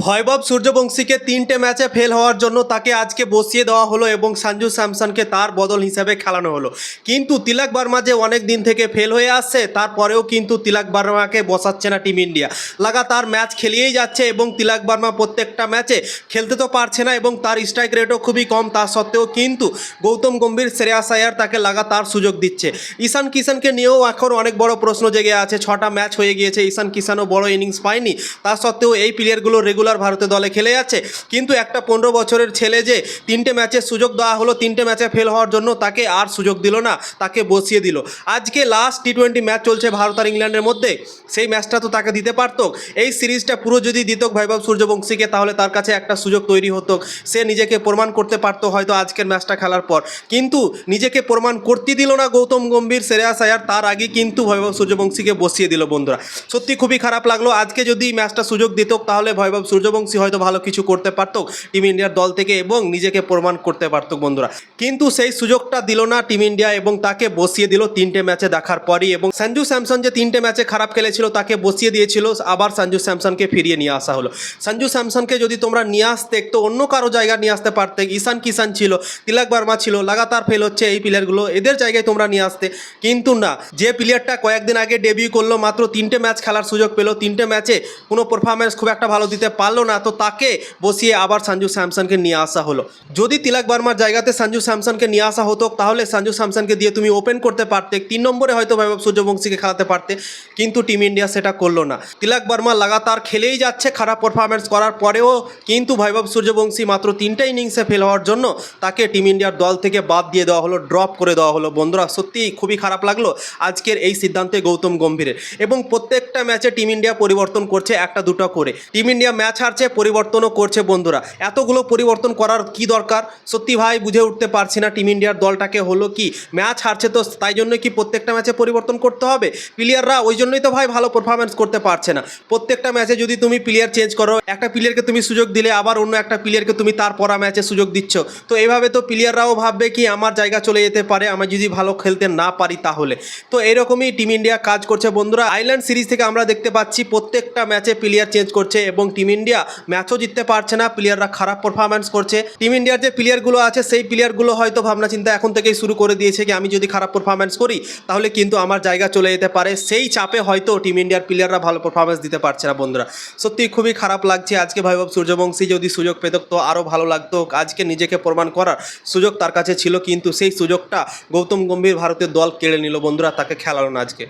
ভৈভব সূর্যবংশীকে 3টে ম্যাচে ফেল হওয়ার জন্য তাকে আজকে বসিয়ে দেওয়া হলো এবং সঞ্জু স্যামসনকে তার বদল হিসেবে খেলানো হলো। কিন্তু তিলক বর্মা যে অনেক দিন থেকে ফেল হয়ে আসছে, তারপরেও কিন্তু তিলক বর্মাকে বসাচ্ছে না টিম ইন্ডিয়া। লাগাতার ম্যাচ খেলিয়েই যাচ্ছে এবং তিলক বর্মা প্রত্যেকটা ম্যাচে খেলতে তো পারছে না এবং তার স্ট্রাইক রেটও খুবই কম। তা সত্ত্বেও কিন্তু গৌতম গম্ভীর, শ্রেয়াস আয়ার তাকে লাগাতার সুযোগ দিচ্ছে। ঈশান কিষানকে নিয়েও এখন অনেক বড় প্রশ্ন জেগে আছে। 6টা ম্যাচ হয়ে গিয়েছে, ঈশান কিষানও বড় ইনিংস পায়নি। তা সত্ত্বেও এই প্লেয়ারগুলো রেগুলার ভারতের দলে খেলে যাচ্ছে। কিন্তু একটা 15 বছরের ছেলে যে 3টে ম্যাচের সুযোগ দেওয়া হলো, 3টে ম্যাচে ফেল হওয়ার জন্য তাকে আর সুযোগ দিল না, তাকে বসিয়ে দিল। আজকে লাস্ট টি20 ম্যাচ চলছে ভারত আর ইংল্যান্ডের মধ্যে, সেই ম্যাচটা তো তাকে দিতে পারত। এই সিরিজটা পুরো যদি দিত ভৈভব সূর্যবংশীকে, তাহলে তার কাছে একটা সুযোগ তৈরি হতো, সে নিজেকে প্রমাণ করতে পারত হয়তো আজকের ম্যাচটা খেলার পর। কিন্তু নিজেকে প্রমাণ করতে দিল না গৌতম গম্ভীর, শ্রেয়াস আয়ার, তার আগে কিন্তু ভৈভব সূর্যবংশীকে বসিয়ে দিল। বন্ধুরা, সত্যি খুবই খারাপ লাগলো। আজকে যদি ম্যাচটা সুযোগ দিত, তাহলে ভৈভব সূর্যবংশী হয়তো ভালো কিছু করতে পারত টিম ইন্ডিয়ার দল থেকে এবং নিজেকে প্রমাণ করতে পারত বন্ধুরা। কিন্তু সেই সুযোগটা দিল না টিম ইন্ডিয়া এবং তাকে বসিয়ে দিল 3টে ম্যাচে দেখার পরই। এবং সঞ্জু স্যামসন যে 3টে ম্যাচে খারাপ খেলেছিল, তাকে বসিয়ে দিয়েছিল, আবার সঞ্জু স্যামসনকে ফিরিয়ে নিয়ে আসা হলো। সঞ্জু স্যামসনকে যদি তোমরা নিয়ে আসতে, তো অন্য কারো জায়গায় নিয়ে আসতে পারতে। ঈশান কিষান ছিল, তিলক বর্মা ছিল, লাগাতার ফেল হচ্ছে এই প্লেয়ারগুলো, এদের জায়গায় তোমরা নিয়ে আসতে। কিন্তু না, যে প্লেয়ারটা কয়েকদিন আগে ডেবিউ করলো, মাত্র 3টে ম্যাচ খেলার সুযোগ পেল, 3টে ম্যাচে কোনো পারফরমেন্স খুব একটা ভালো দিতে পারলো না, তো তাকে বসিয়ে আবার সঞ্জু স্যামসনকে নিয়ে আসা হলো। যদি তিলক বর্মার জায়গাতে সঞ্জু স্যামসনকে নিয়ে আসা হতো, তাহলে সঞ্জু স্যামসনকে দিয়ে তুমি ওপেন করতে পারতে, 3 নম্বরে হয়তো ভৈভব সূর্যবংশীকে খেলাতে পারতে। কিন্তু টিম ইন্ডিয়া সেটা করলো না। তিলক বর্মা লাগাতার খেলেই যাচ্ছে খারাপ পারফরমেন্স করার পরেও, কিন্তু ভৈভব সূর্যবংশী মাত্র 3টে ইনিংসে ফেল হওয়ার জন্য তাকে টিম ইন্ডিয়ার দল থেকে বাদ দিয়ে দেওয়া হলো, ড্রপ করে দেওয়া হলো। বন্ধুরা, সত্যিই খুবই খারাপ লাগলো আজকের এই সিদ্ধান্তে গৌতম গম্ভীরের। এবং প্রত্যেকটা ম্যাচে টিম ইন্ডিয়া পরিবর্তন করছে, একটা দুটো করে। টিম ইন্ডিয়া ম্যাচ হারছে, পরিবর্তনও করছে। বন্ধুরা, এতগুলো পরিবর্তন করার কি দরকার? সত্যি ভাই বুঝে উঠতে পারছি না টিম ইন্ডিয়ার দলটাকে। হলো কি, ম্যাচ হারছে তো তাই জন্য কি প্রত্যেকটা ম্যাচে পরিবর্তন করতে হবে? প্লেয়াররা ওই জন্যই তো ভাই ভালো পারফরমেন্স করতে পারছে না। প্রত্যেকটা ম্যাচে যদি তুমি প্লেয়ার চেঞ্জ করো, একটা প্লেয়ারকে তুমি সুযোগ দিলে আবার অন্য একটা প্লেয়ারকে তুমি তার পরা ম্যাচে সুযোগ দিচ্ছ, তো এইভাবে তো প্লেয়াররাও ভাববে কি আমার জায়গা চলে যেতে পারে, আমি যদি ভালো খেলতে না পারি তাহলে। তো এরকমই টিম ইন্ডিয়া কাজ করছে বন্ধুরা। আয়ারল্যান্ড সিরিজ থেকে আমরা দেখতে পাচ্ছি প্রত্যেকটা ম্যাচে প্লেয়ার চেঞ্জ করছে এবং টিম ইন্ডিয়া ম্যাচও জিততে পারছে না, প্লেয়াররা খারাপ পারফরমেন্স করছে। টিম ইন্ডিয়ার যে প্লেয়ারগুলো আছে, সেই প্লেয়ারগুলো হয়তো ভাবনা চিন্তা এখন থেকেই শুরু করে দিয়েছে কি আমি যদি খারাপ পারফরমেন্স করি, তাহলে কিন্তু আমার জায়গা চলে যেতে পারে। সেই চাপে হয়তো টিম ইন্ডিয়ার প্লেয়াররা ভালো পারফরমেন্স দিতে পারছে না। বন্ধুরা, সত্যি খুবই খারাপ লাগছে। আজকে ভৈভব সূর্যবংশী যদি সুযোগ পেত, তো আরও ভালো লাগতো। আজকে নিজেকে প্রমাণ করার সুযোগ তার কাছে ছিল, কিন্তু সেই সুযোগটা গৌতম গম্ভীর ভারতের দল কেড়ে নিল বন্ধুরা, তাকে খেলালো না আজকে।